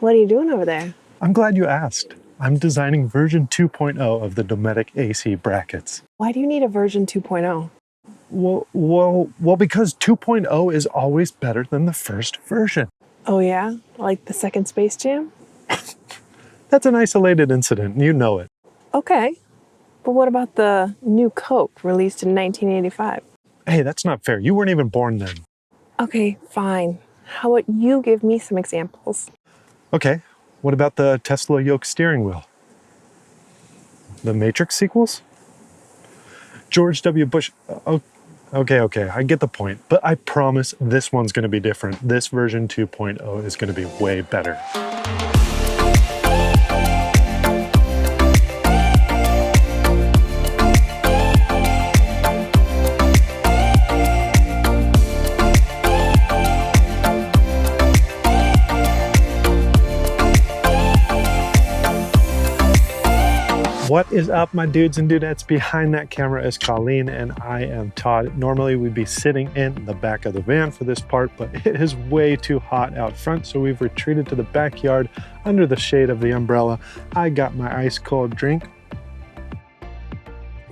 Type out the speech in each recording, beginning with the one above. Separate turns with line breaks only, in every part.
What are you doing over there?
I'm glad you asked. I'm designing version 2.0 of the Dometic AC brackets.
Why do you need a version 2.0?
Well, because 2.0 is always better than the first version.
Oh yeah? Like the second Space Jam?
That's an isolated incident, you know it.
Okay. But what about the new Coke released in 1985?
Hey, that's not fair. You weren't even born then.
Okay, fine. How about you give me some examples?
Okay, what about the Tesla yoke steering wheel? The Matrix sequels? George W. Bush... Okay, I get the point. But I promise this one's going to be different. This version 2.0 is going to be way better. What is up, my dudes and dudettes? Behind that camera is Colleen and I am Todd. Normally we'd be sitting in the back of the van for this part, but it is way too hot out front, so we've retreated to the backyard under the shade of the umbrella. I got my ice cold drink.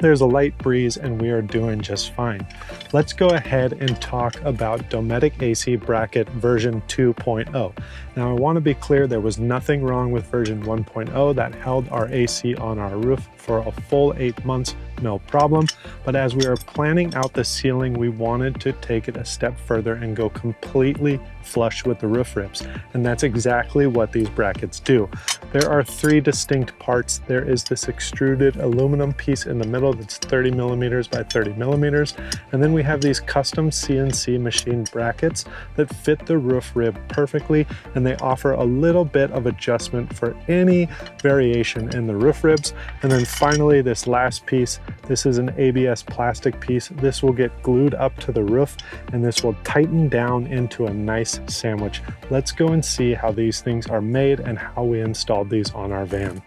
There's a light breeze and we are doing just fine. Let's go ahead and talk about Dometic AC bracket version 2.0. Now I want to be clear, there was nothing wrong with version 1.0 that held our AC on our roof for a full 8 months, no problem. But as we were planning out the ceiling, we wanted to take it a step further and go completely flush with the roof ribs. And that's exactly what these brackets do. There are 3 distinct parts. There is this extruded aluminum piece in the middle that's 30 millimeters by 30 millimeters. And then we have these custom CNC machined brackets that fit the roof rib perfectly, and they offer a little bit of adjustment for any variation in the roof ribs. And then finally, this last piece, this is an ABS plastic piece. This will get glued up to the roof and this will tighten down into a nice sandwich. Let's go and see how these things are made and how we installed these on our van.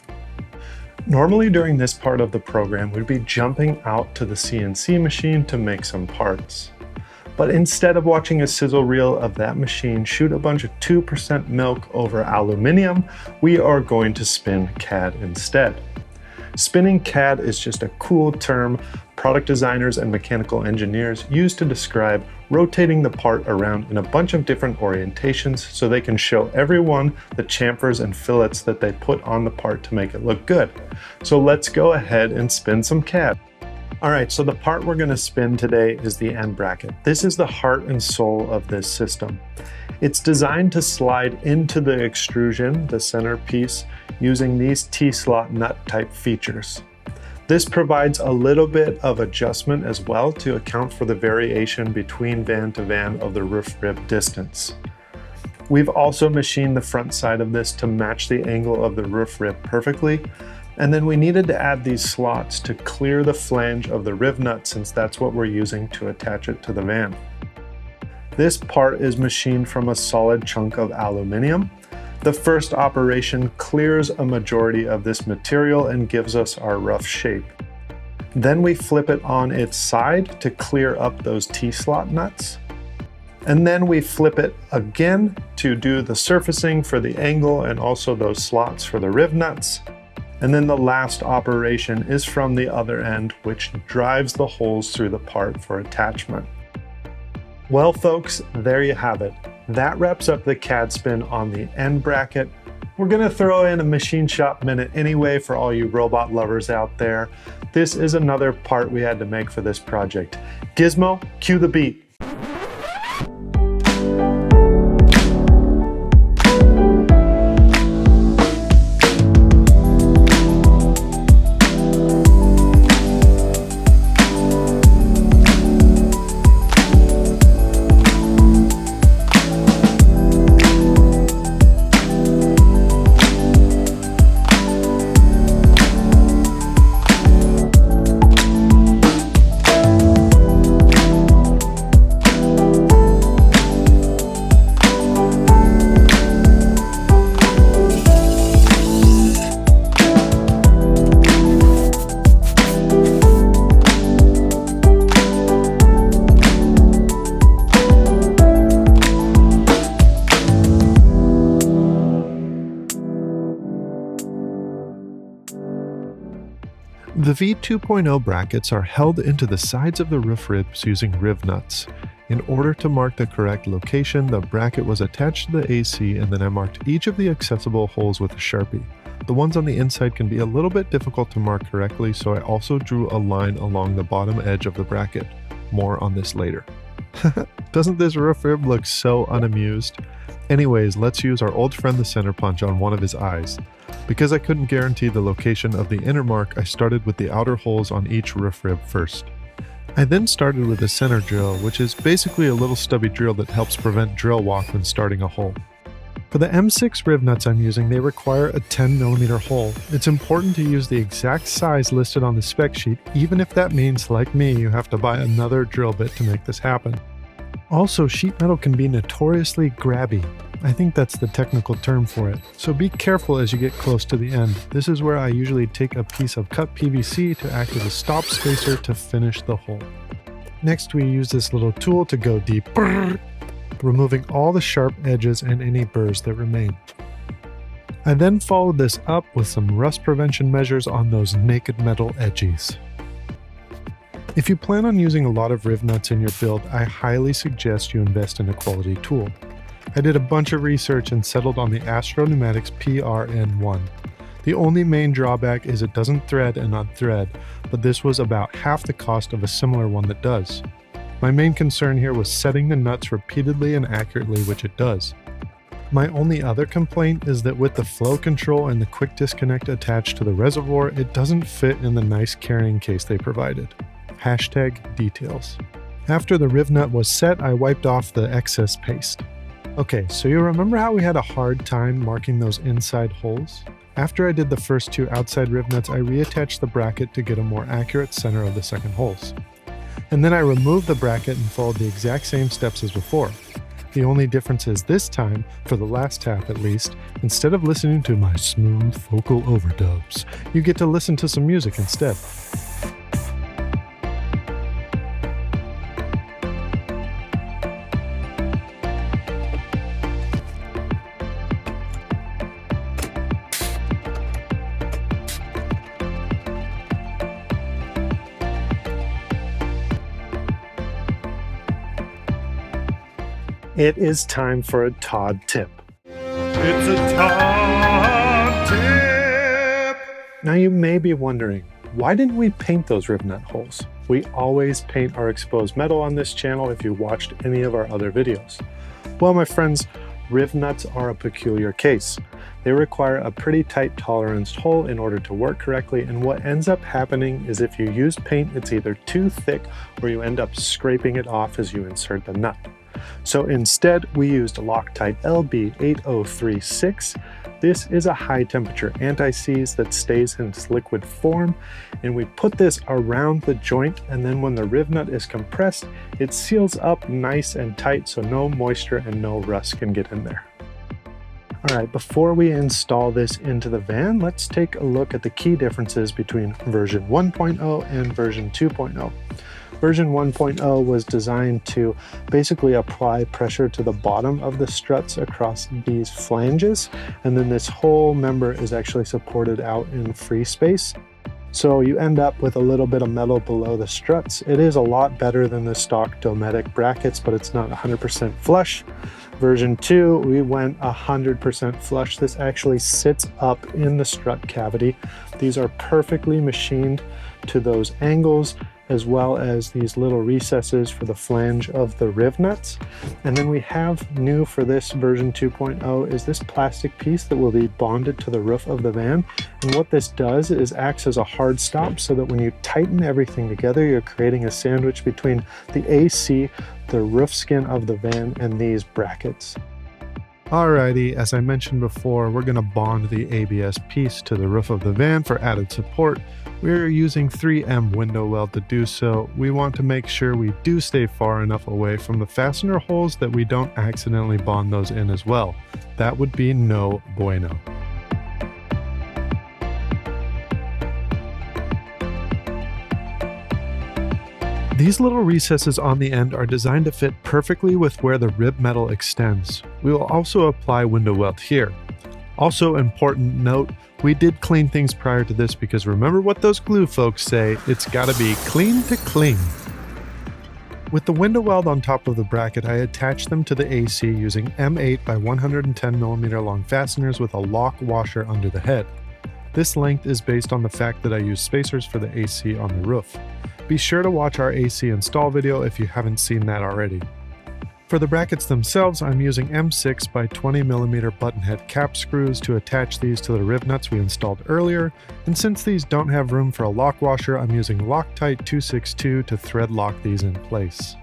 Normally during this part of the program, we'd be jumping out to the CNC machine to make some parts. But instead of watching a sizzle reel of that machine shoot a bunch of 2% milk over aluminium, we are going to spin CAD instead. Spinning CAD is just a cool term product designers and mechanical engineers use to describe rotating the part around in a bunch of different orientations so they can show everyone the chamfers and fillets that they put on the part to make it look good. So let's go ahead and spin some CAD. All right, so the part we're going to spin today is the end bracket. This is the heart and soul of this system. It's designed to slide into the extrusion, the center piece, using these T-slot nut type features. This provides a little bit of adjustment as well to account for the variation between van to van of the roof rib distance. We've also machined the front side of this to match the angle of the roof rib perfectly. And then we needed to add these slots to clear the flange of the Rivnut, since that's what we're using to attach it to the van. This part is machined from a solid chunk of aluminium. The first operation clears a majority of this material and gives us our rough shape. Then we flip it on its side to clear up those T-slot nuts. And then we flip it again to do the surfacing for the angle and also those slots for the Rivnuts. And then the last operation is from the other end, which drives the holes through the part for attachment. Well, folks, there you have it. That wraps up the CAD spin on the end bracket. We're gonna throw in a machine shop minute anyway for all you robot lovers out there. This is another part we had to make for this project. Gizmo, cue the beat. The V2.0 brackets are held into the sides of the roof ribs using Rivnuts. In order to mark the correct location, the bracket was attached to the AC, and then I marked each of the accessible holes with a Sharpie. The ones on the inside can be a little bit difficult to mark correctly, so I also drew a line along the bottom edge of the bracket. More on this later. Doesn't this roof rib look so unamused? Anyways, let's use our old friend the center punch on one of his eyes. Because I couldn't guarantee the location of the inner mark, I started with the outer holes on each roof rib first. I then started with the center drill, which is basically a little stubby drill that helps prevent drill walk when starting a hole. For the M6 Rivnuts I'm using, they require a 10mm hole. It's important to use the exact size listed on the spec sheet, even if that means, like me, you have to buy another drill bit to make this happen. Also, sheet metal can be notoriously grabby. I think that's the technical term for it. So be careful as you get close to the end. This is where I usually take a piece of cut PVC to act as a stop spacer to finish the hole. Next, we use this little tool to go deep, removing all the sharp edges and any burrs that remain. I then followed this up with some rust prevention measures on those naked metal edges. If you plan on using a lot of Rivnuts in your build, I highly suggest you invest in a quality tool. I did a bunch of research and settled on the Astro Pneumatics PRN1. The only main drawback is it doesn't thread and unthread, but this was about half the cost of a similar one that does. My main concern here was setting the nuts repeatedly and accurately, which it does. My only other complaint is that with the flow control and the quick disconnect attached to the reservoir, it doesn't fit in the nice carrying case they provided. #details. After the Rivnut was set, I wiped off the excess paste. Okay, so you remember how we had a hard time marking those inside holes? After I did the first two outside Rivnuts, I reattached the bracket to get a more accurate center of the second holes. And then I removed the bracket and followed the exact same steps as before. The only difference is this time, for the last tap at least, instead of listening to my smooth vocal overdubs, you get to listen to some music instead. It is time for a Todd tip.
It's a Todd tip!
Now you may be wondering, why didn't we paint those Rivnut holes? We always paint our exposed metal on this channel if you watched any of our other videos. Well, my friends, Rivnuts are a peculiar case. They require a pretty tight tolerance hole in order to work correctly, and what ends up happening is if you use paint, it's either too thick or you end up scraping it off as you insert the nut. So instead, we used Loctite LB8036. This is a high temperature anti-seize that stays in its liquid form, and we put this around the joint, and then when the Rivnut is compressed, it seals up nice and tight so no moisture and no rust can get in there. Alright, before we install this into the van, let's take a look at the key differences between version 1.0 and version 2.0. Version 1.0 was designed to basically apply pressure to the bottom of the struts across these flanges, and then this whole member is actually supported out in free space. So you end up with a little bit of metal below the struts. It is a lot better than the stock Dometic brackets, but it's not 100% flush. Version 2, we went 100% flush. This actually sits up in the strut cavity. These are perfectly machined to those angles, as well as these little recesses for the flange of the Rivnuts. And then we have new for this version 2.0 is this plastic piece that will be bonded to the roof of the van. And what this does is acts as a hard stop so that when you tighten everything together, you're creating a sandwich between the AC, the roof skin of the van, and these brackets. Alrighty, as I mentioned before, we're going to bond the ABS piece to the roof of the van for added support. We're using 3M window weld to do so. We want to make sure we do stay far enough away from the fastener holes that we don't accidentally bond those in as well. That would be no bueno. These little recesses on the end are designed to fit perfectly with where the rib metal extends. We will also apply window weld here. Also, important note, we did clean things prior to this because remember what those glue folks say, it's gotta be clean to clean. With the window weld on top of the bracket, I attached them to the AC using M8 by 110mm long fasteners with a lock washer under the head. This length is based on the fact that I use spacers for the AC on the roof. Be sure to watch our AC install video if you haven't seen that already. For the brackets themselves, I'm using M6 by 20mm button head cap screws to attach these to the Rivnuts we installed earlier, and since these don't have room for a lock washer, I'm using Loctite 262 to thread lock these in place.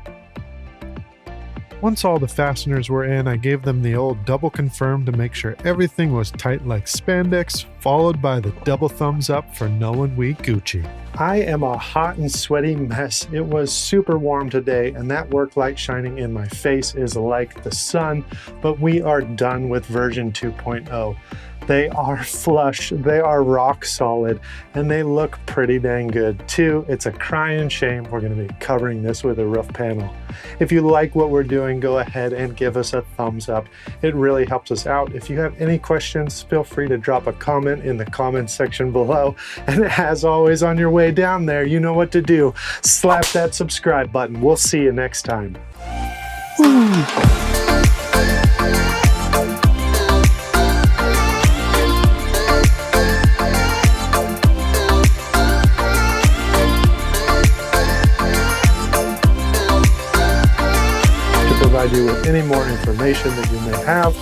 Once all the fasteners were in, I gave them the old double confirm to make sure everything was tight like spandex, followed by the double thumbs up for knowing we Gucci. I am a hot and sweaty mess. It was super warm today, and that work light shining in my face is like the sun, but we are done with version 2.0. They are flush, they are rock solid, and they look pretty dang good too. It's a crying shame we're gonna be covering this with a roof panel. If you like what we're doing, go ahead and give us a thumbs up. It really helps us out. If you have any questions, feel free to drop a comment in the comments section below. And as always, on your way down there, you know what to do. Slap that subscribe button. We'll see you next time. Provide you with any more information that you may have.